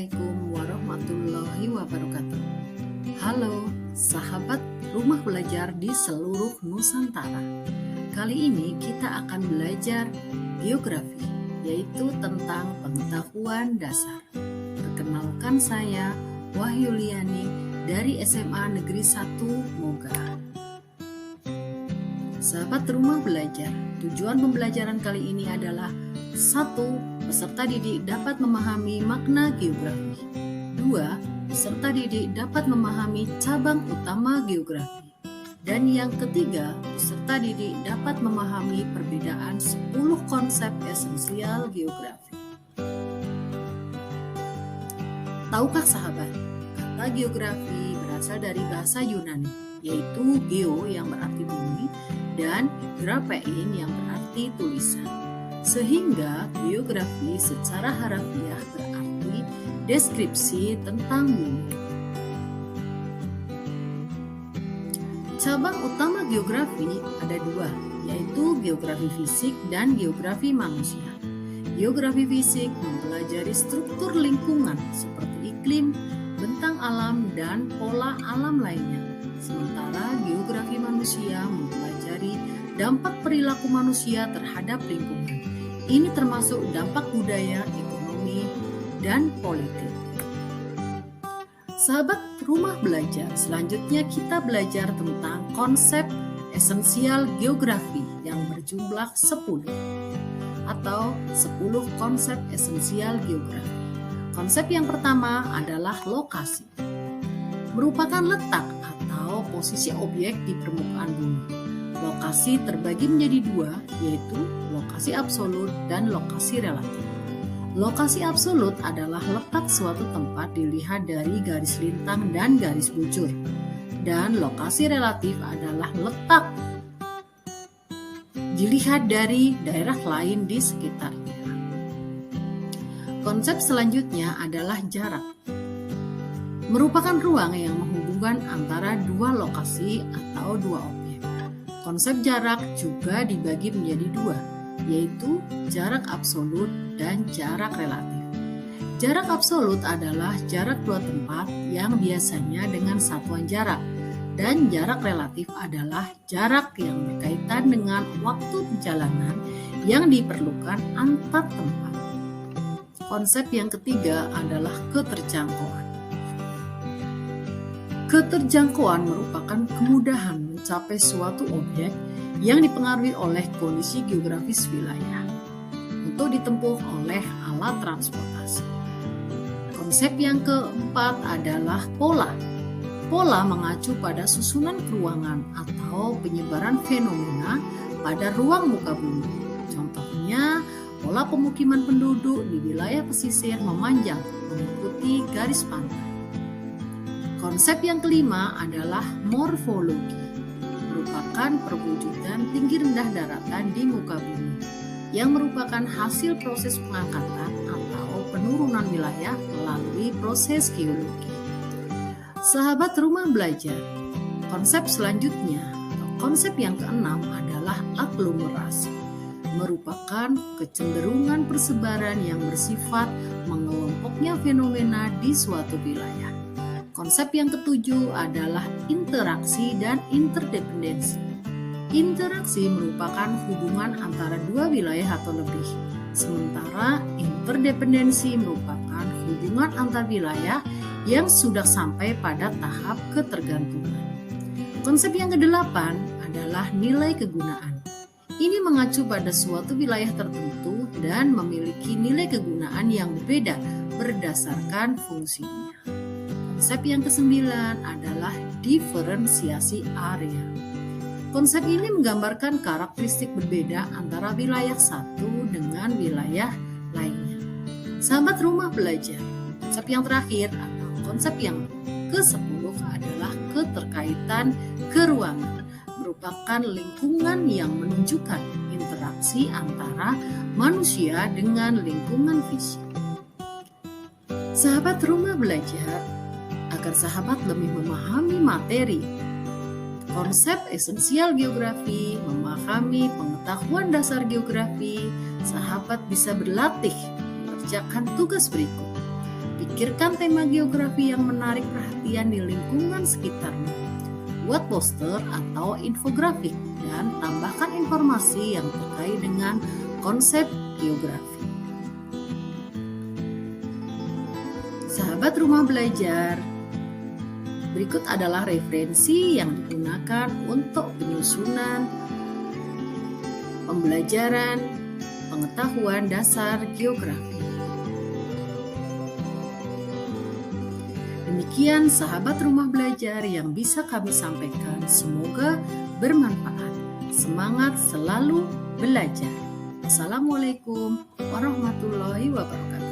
Assalamualaikum warahmatullahi wabarakatuh. Halo, sahabat rumah belajar di seluruh Nusantara. Kali ini kita akan belajar geografi, yaitu tentang pengetahuan dasar. Perkenalkan saya, Wahyuliani dari SMA Negeri 1 Moga. Sahabat rumah belajar, tujuan pembelajaran kali ini adalah 1. Peserta didik dapat memahami makna geografi. 2. Peserta didik dapat memahami cabang utama geografi. Dan yang ketiga, peserta didik dapat memahami perbedaan 10 konsep esensial geografi. Tahukah sahabat, kata geografi berasal dari bahasa Yunani, yaitu geo yang berarti bumi dan graphein yang berarti tulisan. Sehingga geografi secara harafiah berarti deskripsi tentang bumi. Cabang utama geografi ada 2, yaitu geografi fisik dan geografi manusia. Geografi fisik mempelajari struktur lingkungan seperti iklim, bentang alam, dan pola alam lainnya. Sementara geografi manusia mempelajari dampak perilaku manusia terhadap lingkungan. Ini termasuk dampak budaya, ekonomi, dan politik. Sahabat rumah belajar, selanjutnya kita belajar tentang konsep esensial geografi yang berjumlah 10 atau 10 konsep esensial geografi. Konsep yang pertama adalah lokasi. Merupakan letak atau posisi objek di permukaan bumi. Lokasi terbagi menjadi 2, yaitu lokasi absolut dan lokasi relatif. Lokasi absolut adalah letak suatu tempat dilihat dari garis lintang dan garis bujur. Dan lokasi relatif adalah letak dilihat dari daerah lain di sekitarnya. Konsep selanjutnya adalah jarak. Merupakan ruang yang menghubungkan antara dua lokasi atau dua objek. Konsep jarak juga dibagi menjadi 2, yaitu jarak absolut dan jarak relatif. Jarak absolut adalah jarak dua tempat yang biasanya dengan satuan jarak, dan jarak relatif adalah jarak yang berkaitan dengan waktu perjalanan yang diperlukan antar tempat. Konsep yang ketiga adalah keterjangkauan. Keterjangkauan merupakan kemudahan mencapai suatu objek yang dipengaruhi oleh kondisi geografis wilayah untuk ditempuh oleh alat transportasi. Konsep yang keempat adalah pola. Pola mengacu pada susunan keruangan atau penyebaran fenomena pada ruang muka bumi. Contohnya, pola pemukiman penduduk di wilayah pesisir memanjang mengikuti garis pantai. Konsep yang kelima adalah morfologi, merupakan perwujudan tinggi rendah daratan di muka bumi, yang merupakan hasil proses pengangkatan atau penurunan wilayah melalui proses geologi. Sahabat rumah belajar, konsep selanjutnya, konsep yang keenam adalah aglomerasi, merupakan kecenderungan persebaran yang bersifat mengelompoknya fenomena di suatu wilayah. Konsep yang ketujuh adalah interaksi dan interdependensi. Interaksi merupakan hubungan antara dua wilayah atau lebih, sementara interdependensi merupakan hubungan antar wilayah yang sudah sampai pada tahap ketergantungan. Konsep yang kedelapan adalah nilai kegunaan. Ini mengacu pada suatu wilayah tertentu dan memiliki nilai kegunaan yang berbeda berdasarkan fungsinya. Konsep yang kesembilan adalah diferensiasi area. Konsep ini menggambarkan karakteristik berbeda antara wilayah satu dengan wilayah lainnya. Sahabat rumah belajar, konsep yang terakhir atau konsep yang ke-10 adalah keterkaitan keruangan, merupakan lingkungan yang menunjukkan interaksi antara manusia dengan lingkungan fisik. Sahabat rumah belajar, agar sahabat lebih memahami materi, konsep esensial geografi, memahami pengetahuan dasar geografi, sahabat bisa berlatih mengerjakan tugas berikut. Pikirkan tema geografi yang menarik perhatian di lingkungan sekitarmu. Buat poster atau infografik dan tambahkan informasi yang terkait dengan konsep geografi. Sahabat rumah belajar, berikut adalah referensi yang digunakan untuk penyusunan pembelajaran pengetahuan dasar geografi. Demikian sahabat rumah belajar yang bisa kami sampaikan. Semoga bermanfaat. Semangat selalu belajar. Assalamualaikum warahmatullahi wabarakatuh.